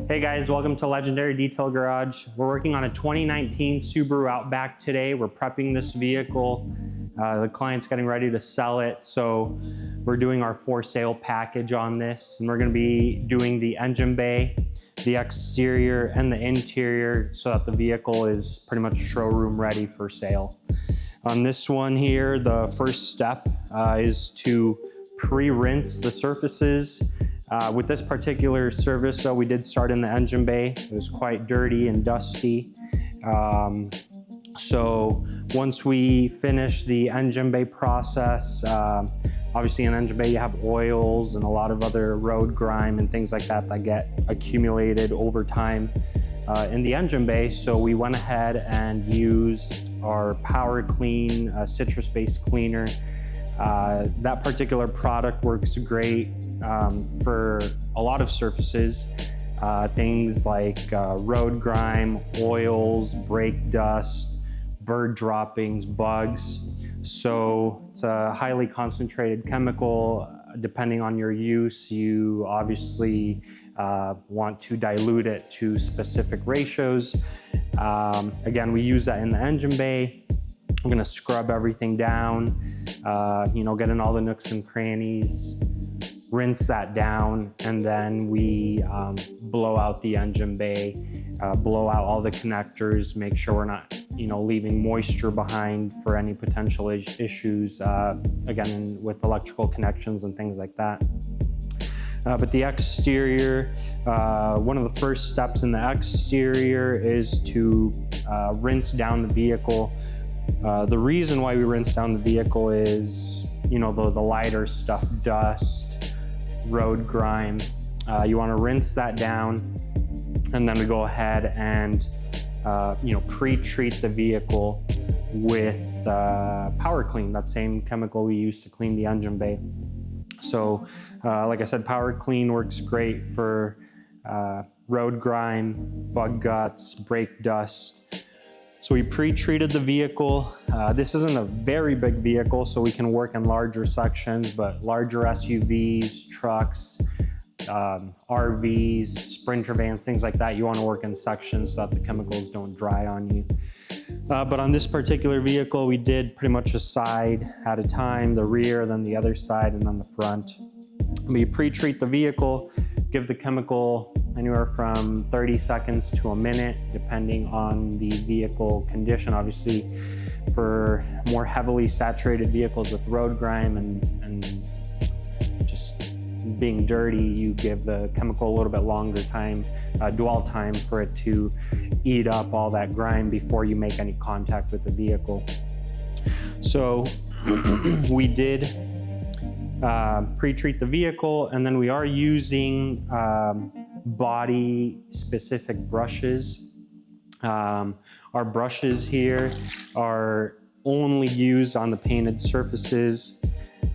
Hey guys, welcome to Legendary Detail Garage. We're working on a 2019 Subaru Outback today. We're prepping this vehicle. The client's getting ready to sell it, so we're doing our for sale package on this, and we're going to be doing the engine bay, the exterior, and the interior so that the vehicle is pretty much showroom ready for sale. On this one here, the first step is to pre-rinse the surfaces. With this particular service, though, we did start in the engine bay. It was quite dirty and dusty. So once we finish the engine bay process, obviously in engine bay you have oils and a lot of other road grime and things like that that get accumulated over time in the engine bay. So we went ahead and used our Power Clean citrus-based cleaner. That particular product works great for a lot of surfaces, things like road grime, oils, brake dust, bird droppings, bugs. So it's a highly concentrated chemical. Depending on your use, you obviously want to dilute it to specific ratios. Again, we use that in the engine bay. I'm gonna scrub everything down, get in all the nooks and crannies, rinse that down, and then we blow out the engine bay, blow out all the connectors, make sure we're not leaving moisture behind for any potential issues, again, with electrical connections and things like that. But the exterior, one of the first steps in the exterior is to rinse down the vehicle. The reason why we rinse down the vehicle is, the lighter stuff, dust, road grime. You want to rinse that down, and then we go ahead and pre-treat the vehicle with Power Clean, that same chemical we use to clean the engine bay. So like I said, Power Clean works great for road grime, bug guts, brake dust. So we pre-treated the vehicle. This isn't a very big vehicle, so we can work in larger sections, but larger SUVs, trucks, RVs, Sprinter vans, things like that, you want to work in sections so that the chemicals don't dry on you. But on this particular vehicle, we did pretty much a side at a time, the rear, then the other side, and then the front. We pre-treat the vehicle, give the chemical anywhere from 30 seconds to a minute, depending on the vehicle condition. Obviously, for more heavily saturated vehicles with road grime and just being dirty, you give the chemical a little bit longer time, dwell time, for it to eat up all that grime before you make any contact with the vehicle. So we did pre-treat the vehicle, and then we are using body specific brushes. Our brushes here are only used on the painted surfaces,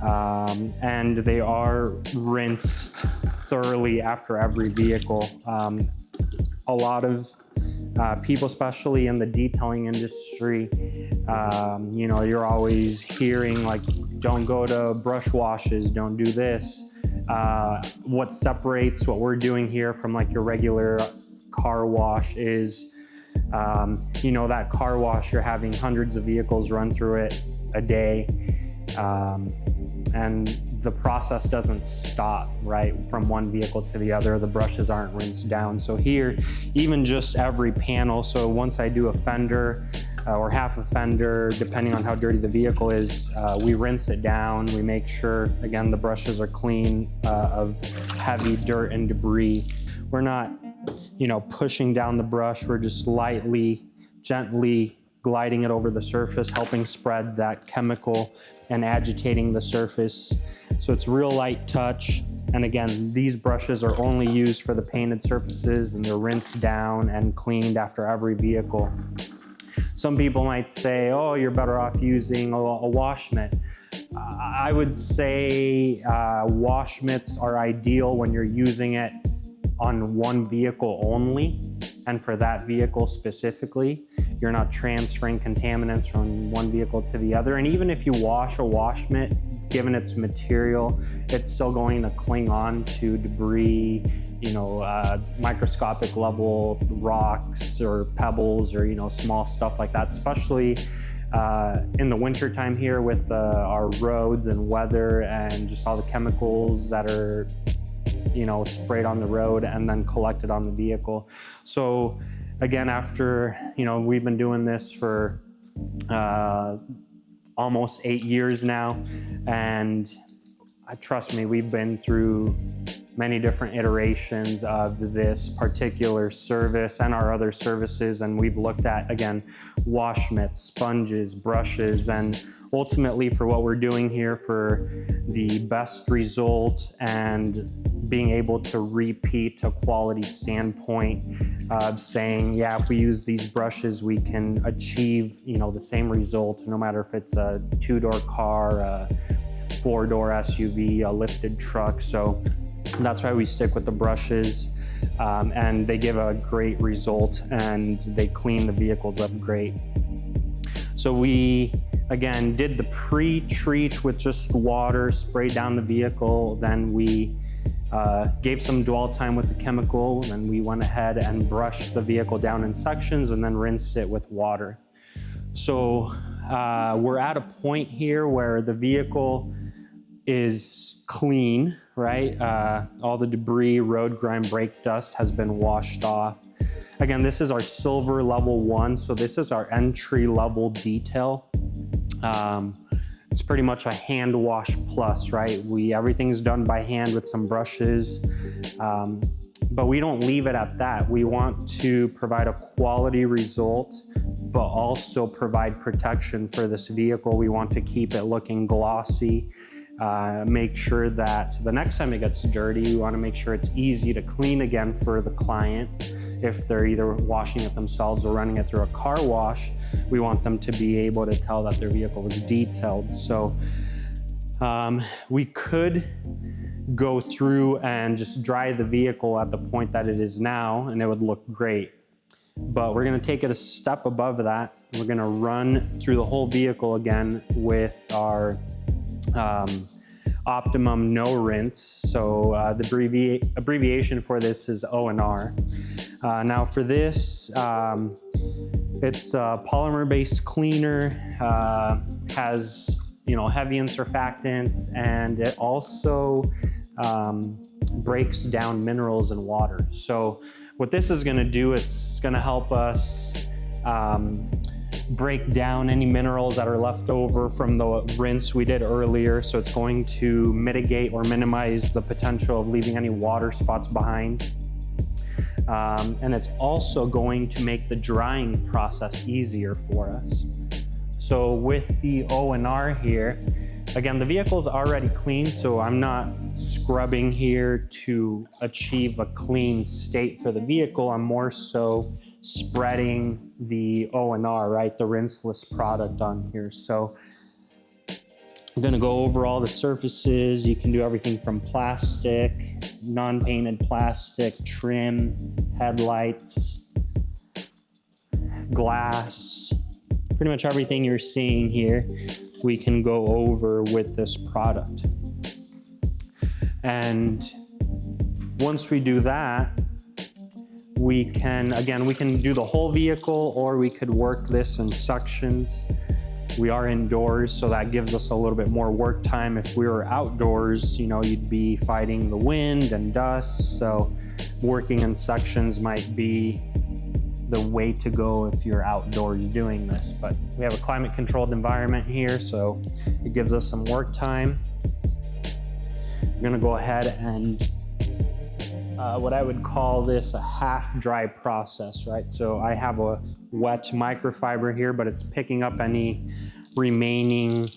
and they are rinsed thoroughly after every vehicle. A lot of people, especially in the detailing industry, you're always hearing like, don't go to brush washes, don't do this. What separates what we're doing here from like your regular car wash is, that car wash, you're having hundreds of vehicles run through it a day, and the process doesn't stop, right, from one vehicle to the other. The brushes aren't rinsed down. So here, even just every panel, so once I do a fender or half a fender, depending on how dirty the vehicle is, we rinse it down. We make sure, again, the brushes are clean of heavy dirt and debris. We're not, pushing down the brush. We're just lightly, gently gliding it over the surface, helping spread that chemical and agitating the surface. So it's real light touch. And again, these brushes are only used for the painted surfaces, and they're rinsed down and cleaned after every vehicle. Some people might say, oh, you're better off using a wash mitt. I would say wash mitts are ideal when you're using it on one vehicle only, and for that vehicle specifically. You're not transferring contaminants from one vehicle to the other. And even if you wash a wash mitt, given its material, it's still going to cling on to debris, microscopic level rocks or pebbles or, small stuff like that, especially in the winter time here with our roads and weather and just all the chemicals that are, sprayed on the road and then collected on the vehicle. So again, after, we've been doing this for almost 8 years now, and trust me, we've been through many different iterations of this particular service and our other services, and we've looked at, again, wash mitts, sponges, brushes, and ultimately for what we're doing here, for the best result and being able to repeat a quality standpoint of saying, yeah, if we use these brushes, we can achieve, the same result, no matter if it's a 2-door car, a 4-door SUV, a lifted truck. So that's why we stick with the brushes, and they give a great result and they clean the vehicles up great. So we, again, did the pre-treat with just water, sprayed down the vehicle, then we gave some dwell time with the chemical, then we went ahead and brushed the vehicle down in sections and then rinsed it with water. So we're at a point here where the vehicle is clean, right? All the debris, road grime, brake dust has been washed off. Again, this is our silver level 1, so this is our entry level detail. It's pretty much a hand wash plus, right? Everything's done by hand with some brushes, but we don't leave it at that. We want to provide a quality result, but also provide protection for this vehicle. We want to keep it looking glossy. Make sure that the next time it gets dirty, we want to make sure it's easy to clean again for the client. If they're either washing it themselves or running it through a car wash, we want them to be able to tell that their vehicle was detailed. So we could go through and just dry the vehicle at the point that it is now, and it would look great. But we're going to take it a step above that. We're going to run through the whole vehicle again with our optimum no rinse. So the abbreviation for this is O&R. Now for this, it's a polymer-based cleaner, has heavy in surfactants, and it also breaks down minerals in water. So what this is going to do, it's going to help us break down any minerals that are left over from the rinse we did earlier. So it's going to mitigate or minimize the potential of leaving any water spots behind. And it's also going to make the drying process easier for us. So with the O&R here, again, the vehicle's already clean, so I'm not scrubbing here to achieve a clean state for the vehicle. I'm more so spreading the O&R, right, the rinseless product on here. So I'm gonna go over all the surfaces. You can do everything from plastic, non-painted plastic, trim, headlights, glass, pretty much everything you're seeing here, we can go over with this product. And once we do that, we can do the whole vehicle, or we could work this in sections. We are indoors, so that gives us a little bit more work time. If we were outdoors, you'd be fighting the wind and dust, so working in sections might be the way to go if you're outdoors doing this. But we have a climate controlled environment here, so it gives us some work time. I'm gonna go ahead and what I would call this a half dry process, right? So I have a wet microfiber here, but it's picking up any remaining,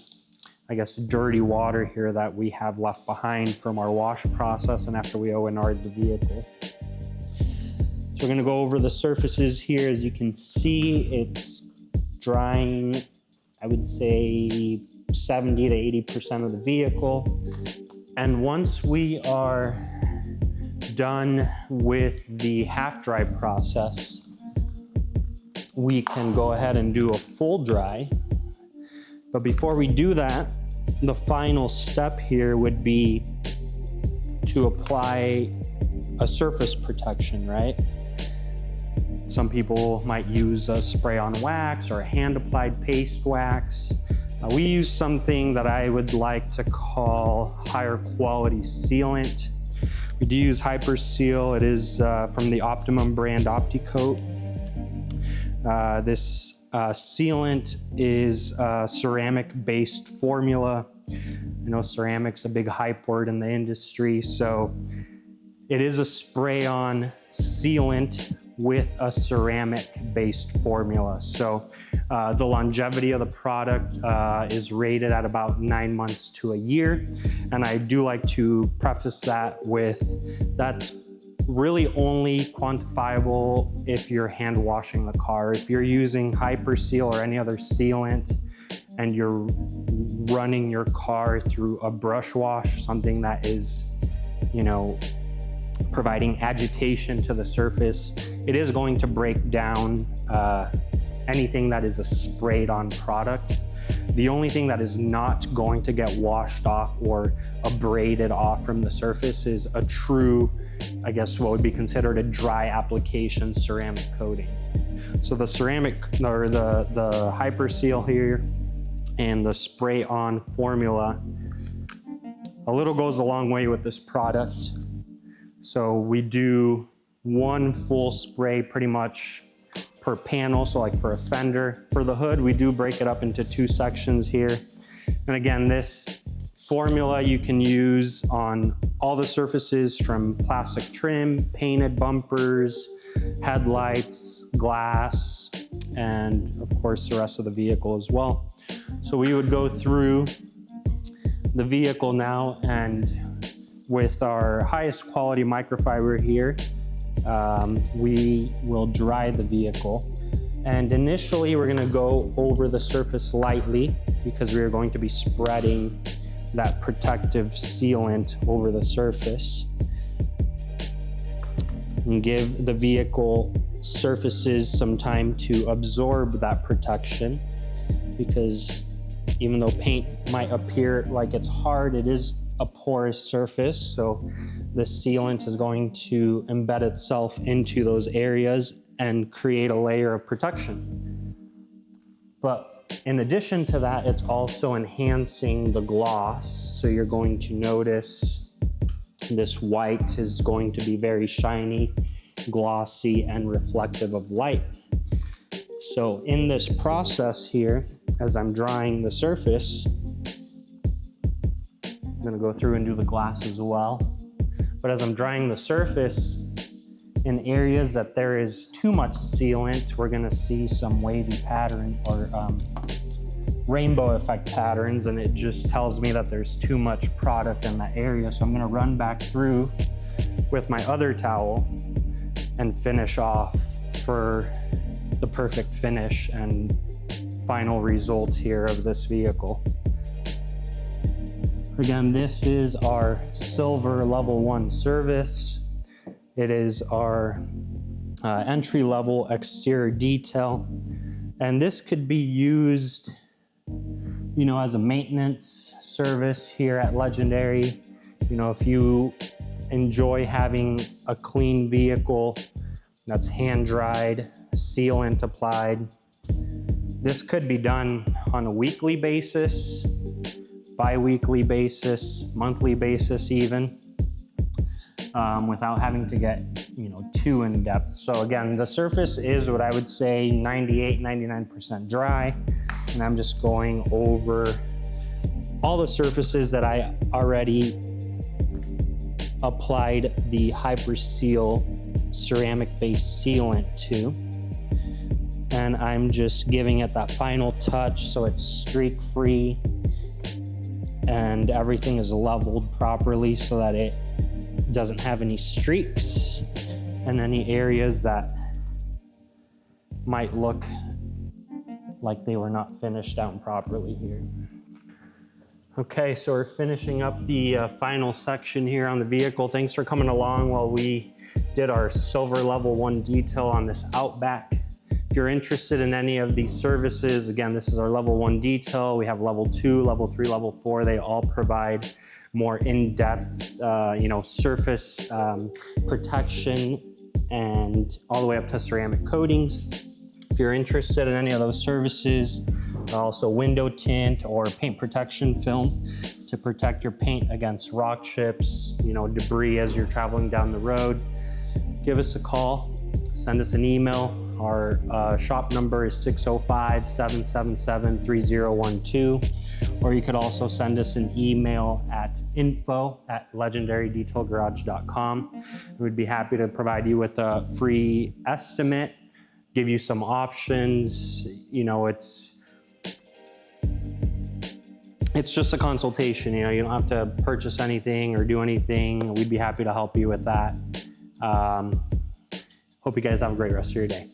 dirty water here that we have left behind from our wash process and after we O&R'd the vehicle. So we're gonna go over the surfaces here. As you can see, it's drying, I would say 70 to 80% of the vehicle. And once we are done with the half dry process, we can go ahead and do a full dry. But before we do that, the final step here would be to apply a surface protection, right? Some people might use a spray on wax or a hand applied paste wax. We use something that I would like to call higher quality sealant. We do use Hyper Seal. It is from the Optimum brand OptiCoat. This sealant is a ceramic-based formula. I know ceramic's a big hype word in the industry, so it is a spray-on sealant with a ceramic-based formula. So the longevity of the product is rated at about 9 months to a year. And I do like to preface that with that's really only quantifiable if you're hand washing the car. If you're using Hyper Seal or any other sealant and you're running your car through a brush wash, something that is, you know, providing agitation to the surface, it is going to break down anything that is a sprayed on product. The only thing that is not going to get washed off or abraded off from the surface is a true, I guess what would be considered a dry application ceramic coating. So the ceramic, or the Hyper Seal here and the spray on formula, a little goes a long way with this product. So we do one full spray pretty much per panel. So like for a fender, for the hood, we do break it up into 2 sections here. And again, this formula you can use on all the surfaces from plastic trim, painted bumpers, headlights, glass, and of course the rest of the vehicle as well. So we would go through the vehicle now, and with our highest quality microfiber here, we will dry the vehicle. And initially we're gonna go over the surface lightly because we are going to be spreading that protective sealant over the surface. And give the vehicle surfaces some time to absorb that protection, because even though paint might appear like it's hard, it is a porous surface, so the sealant is going to embed itself into those areas and create a layer of protection. But in addition to that, it's also enhancing the gloss. So you're going to notice this white is going to be very shiny, glossy, and reflective of light. So in this process here, as I'm drying the surface, I'm gonna go through and do the glass as well. But as I'm drying the surface, in areas that there is too much sealant, we're gonna see some wavy pattern or rainbow effect patterns, and it just tells me that there's too much product in that area. So I'm gonna run back through with my other towel and finish off for the perfect finish and final result here of this vehicle. Again, this is our silver level 1 service. It is our entry-level exterior detail. And this could be used, you know, as a maintenance service here at Legendary. You know, if you enjoy having a clean vehicle that's hand-dried, sealant applied, this could be done on a weekly basis, bi-weekly basis, monthly basis even, without having to get, you know, too in depth. So again, the surface is what I would say 98, 99% dry. And I'm just going over all the surfaces that I already applied the Hyper Seal ceramic-based sealant to. And I'm just giving it that final touch so it's streak-free and everything is leveled properly so that it doesn't have any streaks and any areas that might look like they were not finished down properly here. Okay, so we're finishing up the final section here on the vehicle. Thanks for coming along while we did our silver level 1 detail on this Outback. If you're interested in any of these services, again, this is our level 1 detail. We have level 2, level 3, level 4. They all provide more in-depth, surface protection, and all the way up to ceramic coatings. If you're interested in any of those services, also window tint or paint protection film to protect your paint against rock chips, debris as you're traveling down the road, give us a call, send us an email. Our shop number is 605-777-3012, or you could also send us an email at info@legendarydetailgarage.com. We'd be happy to provide you with a free estimate, give you some options. It's just a consultation. You don't have to purchase anything or do anything. We'd be happy to help you with that. Hope you guys have a great rest of your day.